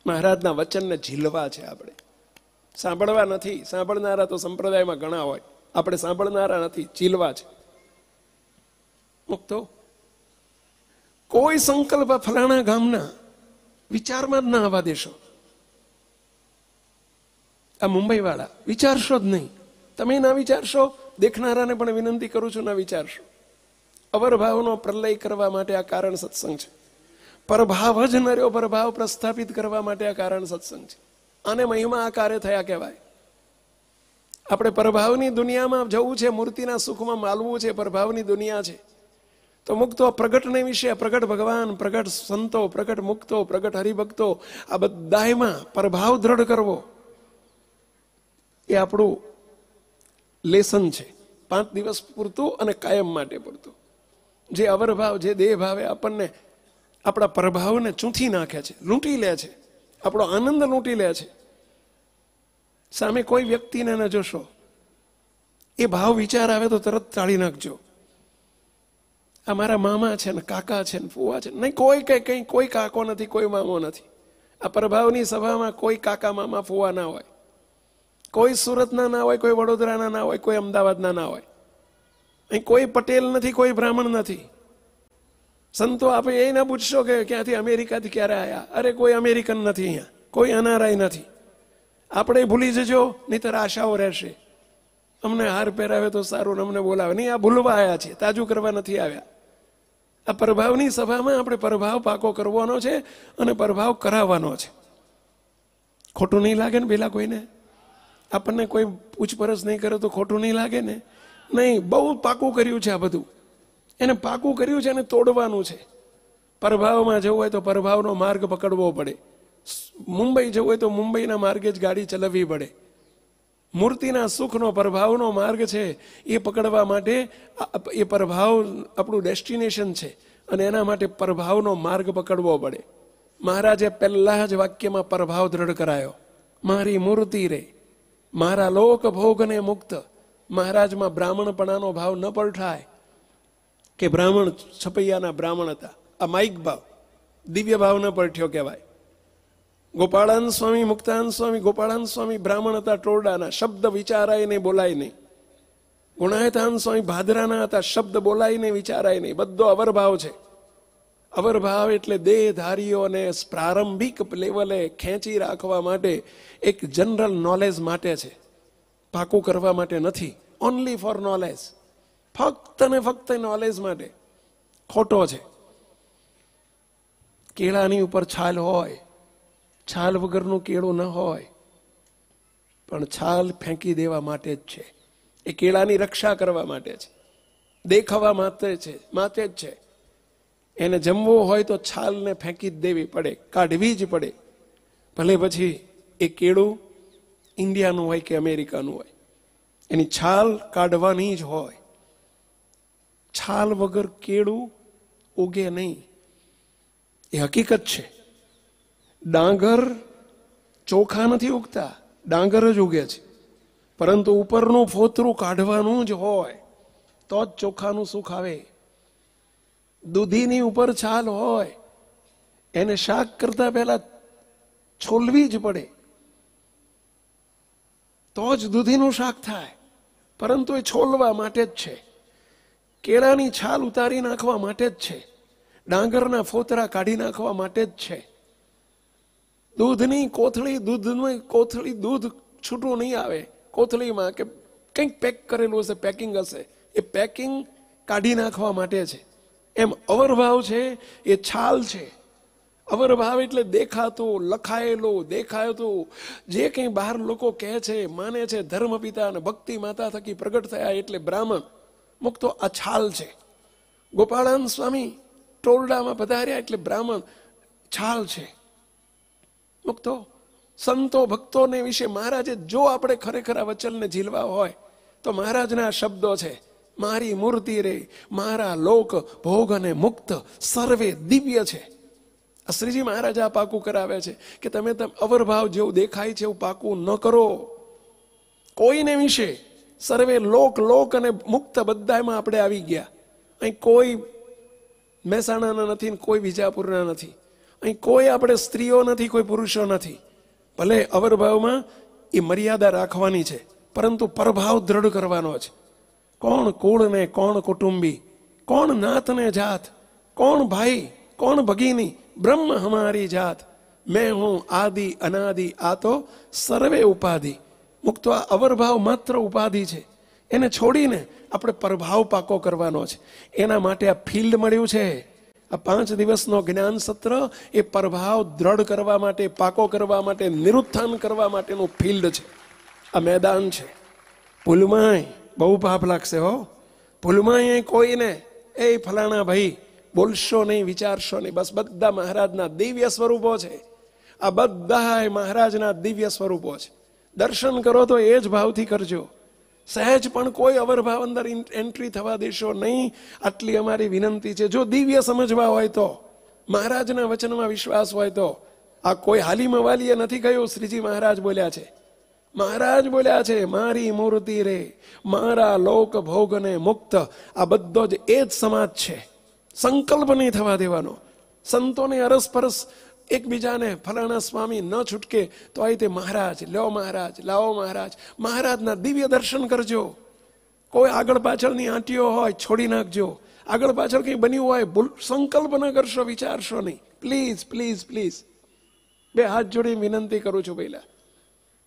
મહારાજના વચનને ઝીલવા છે આપણે, સાંભળવા નથી. સાંભળનારા તો સંપ્રદાયમાં ઘણા હોય, આપણે સાંભળનારા નથી, ઝીલવા છે. મુક્તો કોઈ સંકલ્પ ફલાણા ગામના વિચારમાં જ ના આવવા દેશો. આ મુંબઈ વાળા વિચારશો જ નહીં. તમે ના વિચારશો, દેખનારાને પણ વિનંતી કરું છું, ના વિચારશો. અવરભાવનો પ્રલય કરવા માટે આ કારણ સત્સંગ છે. પરભાવ જ નર્યો પરભાવ પ્રસ્થાપિત કરવા માટે આ કારણ સત્સંગ છે. આને મહિમા આ કાર્ય થયા કહેવાય. આપણે પરભાવની દુનિયામાં જવું છે, મૂર્તિના સુખમાં માલવું છે, પરભાવની દુનિયા છે. તો મુક્તો પ્રગટને વિશે, પ્રગટ ભગવાન, પ્રગટ સંતો, પ્રગટ મુક્તો, પ્રગટ હરિભક્તો, આ બધામાં પ્રભાવ દ્રઢ કરવો એ આપણું લેસન છે. 5 દિવસ પૂરતું અને કાયમ માટે પૂરતું. જે અવરભાવ, જે દેહ ભાવે આપણને આપણા પ્રભાવને ચૂંથી નાખે છે, લૂંટી લે છે, આપણો આનંદ લૂંટી લે છે. સામે કોઈ વ્યક્તિને ન જોશો, એ ભાવ વિચાર આવે તો તરત ટાળી નાખજો. આ મારા મામા છે ને, કાકા છે ને, ફુવા છે, નહીં. કઈ કોઈ કાકો નથી, કોઈ મામો નથી. આ પ્રભાવની સભામાં કોઈ કાકા મામા ફુવા ના હોય, કોઈ સુરતના ના હોય, કોઈ વડોદરાના ના હોય, કોઈ અમદાવાદના ના હોય. અહીં કોઈ પટેલ નથી, કોઈ બ્રાહ્મણ નથી. સંતો આપણે એ ના પૂછશો કે ક્યાંથી અમેરિકાથી ક્યારે આવ્યા. અરે કોઈ અમેરિકન નથી અહીંયા, કોઈ અનારાય નથી. આપણે ભૂલી જજો, નહીતર આશાઓ રહેશે. અમને હાર પહેરાવે તો સારું, અમને બોલાવે નહીં. આ ભૂલવા આવ્યા છે, તાજું કરવા નથી આવ્યા. આ પ્રભાવની સભામાં આપણે પ્રભાવ પાકો કરવાનો છે અને પ્રભાવ કરાવવાનો છે. ખોટું નહીં લાગે ને પેલા કોઈને? આપણને કોઈ પૂછપરછ નહીં કરે તો ખોટું નહીં લાગે ને? નહીં, બહુ પાકું કર્યું છે આ બધું. એને પાકું કર્યું છે, એને તોડવાનું છે. પ્રભાવમાં જવું હોય તો પ્રભાવનો માર્ગ પકડવો પડે. મુંબઈ જવું હોય તો મુંબઈના માર્ગે જ ગાડી ચલાવવી પડે. મૂર્તિના સુખનો પ્રભાવનો માર્ગ છે, એ પકડવા માટે એ પ્રભાવ આપણું ડેસ્ટિનેશન છે અને એના માટે પ્રભાવનો માર્ગ પકડવો પડે. મહારાજે પહેલા જ વાક્યમાં પ્રભાવ દ્રઢ કરાયો. મારી મૂર્તિ રે, મારા લોક ભોગને મુક્ત. મહારાજમાં બ્રાહ્મણપણાનો ભાવ ન પરઠાય કે બ્રાહ્મણ છપૈયાના બ્રાહ્મણ હતા. આ માઇક ભાવ, દિવ્ય ભાવ ન પરઠ્યો કહેવાય. ગોપાળાન સ્વામી, મુક્તાન સ્વામી, ગોપાળાન સ્વામી બ્રાહ્મણ હતા ટોરડાના, શબ્દ વિચારાય નહીં, બોલાય નહીં. ગુણાયતાન સ્વામી ભાદરાના હતા, શબ્દ બોલાય નહીં, વિચારાય નહીં. બધો અવરભાવ છે. અવરભાવ એટલે દેહધારીઓને પ્રારંભિક લેવલે ખેંચી રાખવા માટે, એક જનરલ નોલેજ માટે છે, પાકું કરવા માટે નથી. ઓનલી ફોર નોલેજ, ફક્ત ને ફક્ત નોલેજ માટે. ખોટો છે. કેળાની ઉપર છાલ હોય, છાલ વગરનું કેળું ન હોય, પણ છાલ ફેંકી દેવા માટે જ છે. એ કેળાની રક્ષા કરવા માટે છે, દેખાવા માટે જ છે. એને જમવું હોય તો છાલને ફેંકી જ દેવી પડે, કાઢવી જ પડે. ભલે પછી એ કેળું ઇન્ડિયાનું હોય કે અમેરિકાનું હોય, એની છાલ કાઢવાની જ હોય. છાલ વગર કેળું ઉગે નહીં, એ હકીકત છે. ડાંગર ચોખા નથી ઉગતા, ડાંગર જ ઉગે છે. પરંતુ ઉપરનું ફોતરું કાઢવાનું જ હોય તો જ ચોખાનું સુખ આવે. દૂધીની ઉપર છાલ હોય, એને શાક કરતા પહેલા છોલવી જ પડે તો જ દૂધીનું શાક થાય. પરંતુ એ છોલવા માટે જ છે. કેળાની છાલ ઉતારી નાખવા માટે જ છે. ડાંગરના ફોતરા કાઢી નાખવા માટે જ છે. દૂધની કોથળી દૂધ છૂટું નહીં આવે કોથળીમાં, કે કંઈક પેક કરેલું હશે, પેકિંગ હશે, એ પેકિંગ કાઢી નાખવા માટે છે. એમ અવરભાવ છે એ છાલ છે. અવરભાવ એટલે દેખાતું, લખાયેલું, દેખાતું, જે કંઈ બહાર લોકો કહે છે, માને છે, ધર્મ પિતા અને ભક્તિ માતા થકી પ્રગટ થયા એટલે બ્રાહ્મણ મુક્તો, આ છાલ છે. ગોપાળાન સ્વામી ટોરડામાં પધાર્યા એટલે બ્રાહ્મણ, છાલ છે. મુક્તો સંતો ભક્તોને વિશે મહારાજે જો આપણે ખરેખર આ વચનને ઝીલવા હોય તો મહારાજના શબ્દો છે, મારી મૂર્તિ રે મારા લોક ભોગ અને મુક્ત સર્વે દિવ્ય છે. આ શ્રીજી મહારાજ આ પાકું કરાવે છે કે તમે અવરભાવ જેવું દેખાય છે એવું પાકું ન કરો કોઈને વિશે. સર્વે લોક અને મુક્ત બધામાં આપણે આવી ગયા. અહીં કોઈ મહેસાણાના નથી, કોઈ વિજાપુરના નથી, અહીં કોઈ આપણે સ્ત્રીઓ નથી, કોઈ પુરુષો નથી. ભલે અવરભાવમાં એ મર્યાદા રાખવાની છે, પરંતુ પરભાવ દ્રઢ કરવાનો છે. કોણ કુળ ને કોણ કુટુંબી, કોણ નાત ને જાત, કોણ ભાઈ કોણ ભગીની, બ્રહ્મ હમારી જાત, મેં હું આદિ અનાદિ, આ તો સર્વે ઉપાધિ. મુક્ત આ અવરભાવ માત્ર ઉપાધિ છે. એને છોડીને આપણે પરભાવ પાકો કરવાનો છે. એના માટે આ ફિલ્ડ મળ્યું છે. આ 5 દિવસનો જ્ઞાન સત્ર એ પરભાવ દ્રઢ કરવા માટે, પાકો કરવા માટે, નિરુત્થાન કરવા માટેનું ફિલ્ડ છે. આ મેદાન છે. ભૂલમાંય બહુ પાપ લાગશે હો. ભૂલમાંય કોઈને એ ફલાણા ભાઈ બોલશો નહીં, વિચારશો નહીં. બસ બધા મહારાજના દિવ્ય સ્વરૂપો છે. આ બધા મહારાજના દિવ્ય સ્વરૂપો છે. દર્શન કરો તો એ જ ભાવથી કરજો. સહેજ પણ કોઈ અવરભાવ અંદર એન્ટ્રી થવા દેશો નહીં. આટલી અમારી વિનંતી છે. જો દિવ્ય સમજવા હોય તો, મહારાજના વચનમાં વિશ્વાસ હોય તો, આ કોઈ હાલીમાં વાલીએ નથી કહ્યું. શ્રીજી મહારાજ બોલ્યા છે. મહારાજ બોલ્યા છે, મારી મૂર્તિ રે મારા લોક ભોગને મુક્ત. આ બધો જ એ જ સમાજ છે. સંકલ્પ નહીં થવા દેવાનો. સંતોને અરસપરસ એકબીજાને ફલાણા સ્વામી ન છૂટકે તો આ રીતે મહારાજ લ્યો, મહારાજ લાવો, મહારાજ. મહારાજના દિવ્ય દર્શન કરજો. કોઈ આગળ પાછળની આંટીઓ હોય છોડી નાખજો. આગળ પાછળ કંઈ બન્યું હોય સંકલ્પ ન કરશો, વિચારશો નહીં. પ્લીઝ પ્લીઝ પ્લીઝ, 2 હાથ જોડી વિનંતી કરું છું પહેલા.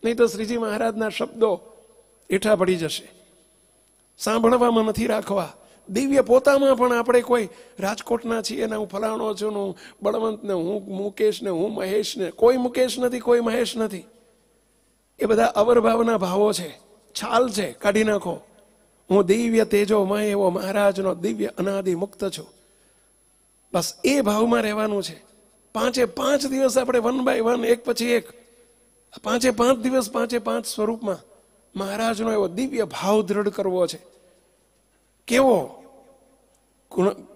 નહીં તો શ્રીજી મહારાજના શબ્દો હેઠા પડી જશે. સાંભળવામાં નથી રાખવા. દિવ્ય પોતામાં પણ આપણે કોઈ રાજકોટના છીએ ને હું ફલાણો છું ને હું બળવંત ને હું મુકેશ ને હું મહેશ ને, કોઈ મુકેશ નથી, કોઈ મહેશ નથી. એ બધા અવરભાવના ભાવો છે, છાલ છે, કાઢી નાખો. હું દિવ્ય તેજોમય એવો મહારાજનો દિવ્ય અનાદિ મુક્ત છું. બસ એ ભાવમાં રહેવાનું છે. 5 દિવસ આપણે 1 by 1, એક પછી એક, 5 દિવસ 5 સ્વરૂપમાં મહારાજનો એવો દિવ્ય ભાવ દ્રઢ કરવો છે. કેવો?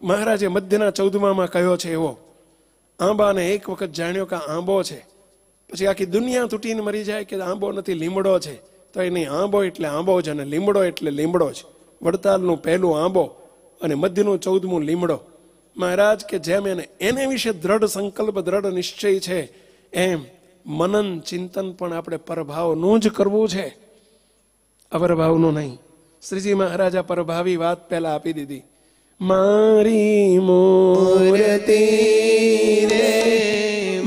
મહારાજે મધ્યના 14માં કહ્યો છે એવો. આંબાને એક વખત જાણ્યો કે આંબો છે, પછી આખી દુનિયા તૂટીને મરી જાય કે આંબો નથી, લીમડો છે. તો એની આંબો એટલે આંબો જ, અને લીમડો એટલે લીમડો જ. વડતાલનું પહેલું આંબો અને મધ્યનું 14મું લીમડો. મહારાજ કે જેમ એને વિશે દ્રઢ સંકલ્પ, દ્રઢ નિશ્ચય છે, એમ મનન ચિંતન પણ આપણે પરભાવનું જ કરવું છે, અપરભાવનું નહીં. શ્રીજી મહારાજ આ પરભાવી વાત પહેલા આપી દીધી. મારી મૂર્તિ રે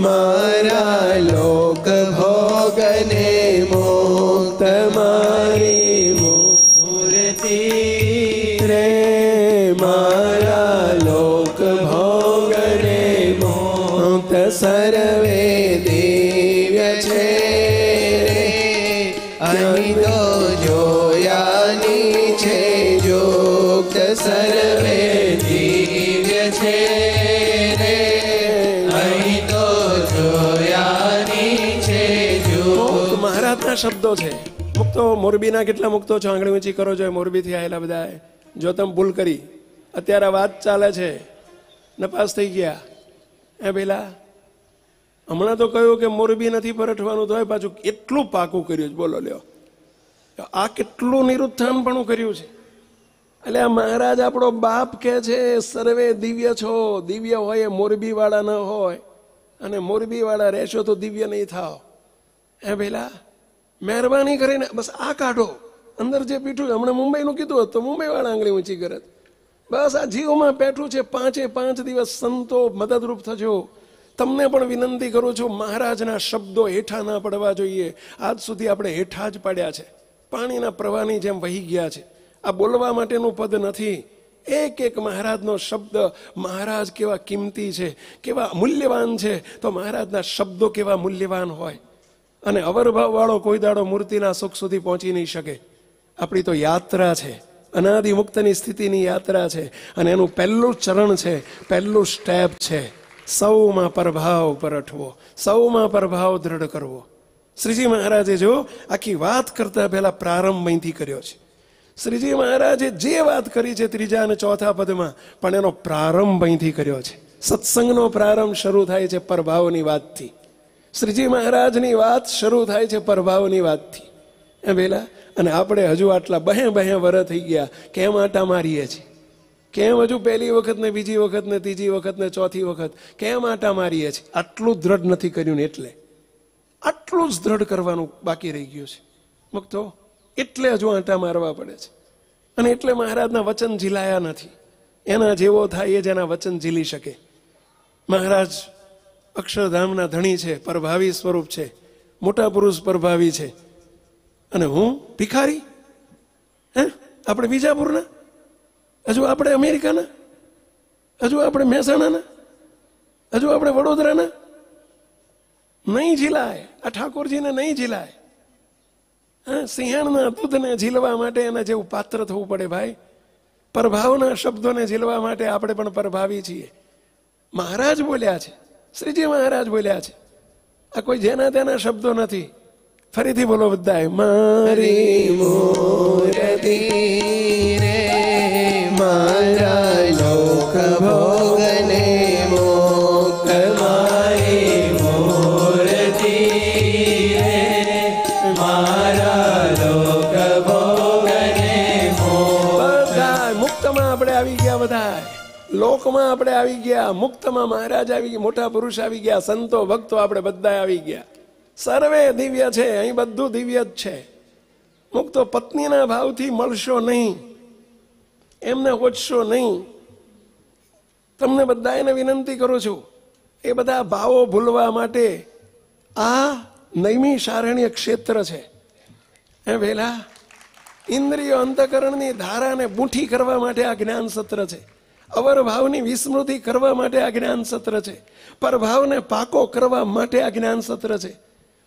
મારા લોક ભોગને મુક્ત, મારી મૂર્તિ રે મારા લોક ભોગને મુક્ત, સર્વે દિવ્ય છે અહીં તો જોયાની છે જોગ, સર્વે દિવ્ય છે રે અહીં તો જોયાની છે જોગ. મહારાજના શબ્દો છે. મુક્તો મોરબીના કેટલા મુક્તો છો? આંગળી ઊંચી કરો છો. મોરબીથી આવેલા બધા. જો તમે ભૂલ કરી, અત્યારે વાત ચાલે છે, નપાસ થઈ ગયા. પેલા હમણાં તો કહ્યું કે મોરબી નથી પરઠવાનું, તો પાછું એટલું પાકું કર્યું છે. બોલો લ્યો, આ કેટલું નિરુત્થાનપણું કર્યું છે. એટલે આ મહારાજ આપણો બાપ કે છે સર્વે દિવ્ય છો. દિવ્ય હોય એ મોરબી વાળા ન હોય, અને મોરબી વાળા રહેશો તો દિવ્ય નહીં થાવ. પેલા મહેરબાની કરીને બસ આ કાઢો. અંદર જે પીઠું, હમણાં મુંબઈનું કીધું હોત તો મુંબઈ વાળા આંગળી ઊંચી કરત. બસ આ જીવમાં પેઠું છે. 5 દિવસ સંતો મદદરૂપ થજો. તમને પણ વિનંતી કરું છું, મહારાજના શબ્દો હેઠા ના પડવા જોઈએ. આજ સુધી આપણે હેઠા જ પાડ્યા છે, પાણીના પ્રવાહની જેમ વહી ગયા છે. આ બોલવા માટેનું પદ નથી. એક એક મહારાજનો શબ્દ, મહારાજ કેવા કિંમતી છે, કેવા મૂલ્યવાન છે, તો મહારાજના શબ્દો કેવા મૂલ્યવાન હોય. અને અવરભાવ વાળો કોઈ દાડો મૂર્તિના સુખ સુધી પહોંચી નહીં શકે. આપણી તો યાત્રા છે, અનાદિ મુક્તની સ્થિતિની યાત્રા છે, અને એનું પહેલું ચરણ છે, પહેલું સ્ટેપ છે, સૌમાં પરભાવ પરઠવો, સૌમાં પરભાવ દ્રઢ કરવો. શ્રીજી મહારાજે જો આખી વાત કરતા પહેલા પ્રારંભ અહીંથી કર્યો છે. શ્રીજી મહારાજે જે વાત કરી છે 3 અને 4 પદમાં, પણ એનો પ્રારંભ અહીંથી કર્યો છે. સત્સંગનો પ્રારંભ શરૂ થાય છે પરભાવની વાતથી. શ્રીજી મહારાજની વાત શરૂ થાય છે પરભાવની વાતથી. પેલા અને આપણે હજુ આટલા 2 વર્ષ થઈ ગયા, કેમ આટા મારીએ છીએ? કેમ હજુ પહેલી વખત ને બીજી વખત ને ત્રીજી વખત ને ચોથી વખત કેમ આટા મારીએ છીએ? આટલું દ્રઢ નથી કર્યું ને એટલે આટલું જ દ્રઢ કરવાનું બાકી રહી ગયું છે. મુક્તો એટલે હજુ આટા મારવા પડે છે. અને એટલે મહારાજના વચન ઝીલાયા નથી. એના જેવો થાય એ જ એના વચન ઝીલી શકે. મહારાજ અક્ષરધામના ધણી છે, પરભાવી સ્વરૂપ છે, મોટા પુરુષ પરભાવી છે, અને હું ભિખારી. આપણે વિજાપુરના, હજુ આપણે અમેરિકાના, હજુ આપણે મહેસાણાના, હજુ આપણે વડોદરાના. નહીં ઝીલાય, આ ઠાકોરજીને નહીં ઝીલાય. સિંહણના દૂધને ઝીલવા માટે એના જેવું પાત્ર થવું પડે ભાઈ. પરભાવના શબ્દોને ઝીલવા માટે આપણે પણ પરભાવી છીએ. મહારાજ બોલ્યા છે, શ્રીજી મહારાજ બોલ્યા છે. આ કોઈ જેના તેના શબ્દો નથી. ફરીથી બોલો બધાય. મારી મૂર્તિ રે મારા લોક ભોગને મુક્ત, મારી મૂર્તિ રે મારા લોક ભોગને મુક્ત. બધા મુક્તમાં આપણે આવી ગયા, બધા લોકમાં આપણે આવી ગયા, મુક્તમાં મહારાજ આવી ગયા, મોટા પુરુષ આવી ગયા, સંતો ભક્તો આપણે બધા આવી ગયા. સર્વે દિવ્ય છે, અહીં બધું દિવ્ય જ છે. મુક્તો પત્નીના ભાવથી મળશો નહીં, એમને ઓછશો નહીં. તમને બધાને વિનંતી કરું છું, એ બધા ભાવો ભૂલવા માટે આ નૈમિષારણ્ય ક્ષેત્ર છે. વેલા ઇન્દ્રિયો અંતકરણની ધારાને બૂંઠી કરવા માટે આ જ્ઞાન સત્ર છે. અવર ભાવની વિસ્મૃતિ કરવા માટે આ જ્ઞાન સત્ર છે. પરભાવને પાકો કરવા માટે આ જ્ઞાન સત્ર છે.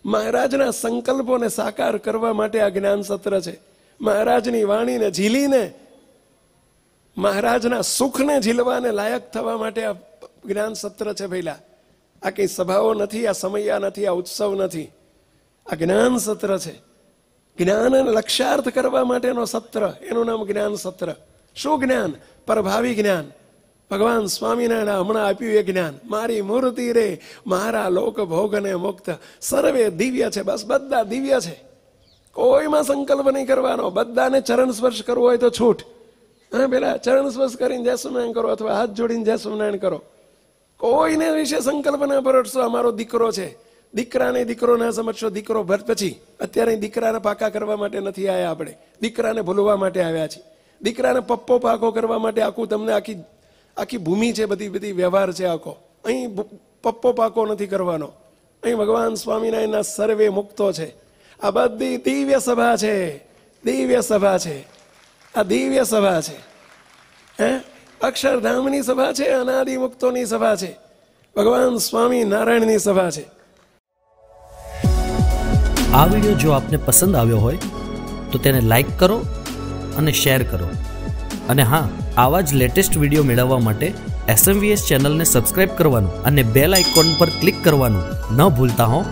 મહારાજના સંકલ્પોને સાકાર કરવા માટે આ જ્ઞાન સત્ર છે. મહારાજની વાણીને ઝીલીને મહારાજના સુખને ઝીલવાને લાયક થવા માટે આ જ્ઞાન સત્ર છે. પહેલા આ કઈ સભાઓ નથી, આ સમયા નથી, આ ઉત્સવ નથી, આ જ્ઞાન સત્ર છે. જ્ઞાનને લક્ષ્યાર્થ કરવા માટેનો સત્ર, એનું નામ જ્ઞાન સત્ર. શું જ્ઞાન? પરભાવી જ્ઞાન. ભગવાન સ્વામિનારાયણ હમણાં આપ્યું એ જ્ઞાન. મારી મૂર્તિ રે મારા લોક ભોગને મુક્ત, સર્વે દિવ્ય છે. બસ બધા દિવ્ય છે, કોઈમાં સંકલ્પ નહીં કરવાનો. બધાને ચરણ સ્પર્શ કરવો હોય તો છૂટ. હા, પેલા ચરણ સ્પર્શ કરીને જય સ્વામિનારાયણ કરો અથવા હાથ જોડીને જય સ્વામિનારાયણ કરો. કોઈને વિશે સંકલ્પ ના પરટશો અમારો દીકરો છે. દીકરાને દીકરો ના સમજશો. દીકરો ભર પછી અત્યારે દીકરાને પાકા કરવા માટે નથી આવ્યા આપણે. દીકરાને ભૂલવા માટે આવ્યા છીએ. દીકરાને પપ્પો પાકો કરવા માટે આખું તમને આખી ભૂમિ છે, બધી વ્યવહાર છે આખો. અહીં પપ્પો પાકો નથી કરવાનો. અહીં ભગવાન સ્વામિનારાયણના સર્વે મુક્તો છે. આ બધી દિવ્ય સભા છે. દિવ્ય સભા છે. આ દિવ્ય સભા છે. હે, અક્ષરધામની સભા છે. અનાદિ મુક્તોની સભા છે. ભગવાન સ્વામી નારાયણની સભા છે. આ વિડીયો જો આપને પસંદ આવ્યો હોય તો તેને લાઈક કરો અને શેર કરો. અને હા, આવા જ લેટેસ્ટ વિડીયો મેળવવા માટે SMVS ચેનલને સબસ્ક્રાઇબ કરવાનું અને બેલ આઇકોન પર ક્લિક કરવાનું ન ભૂલતા હો.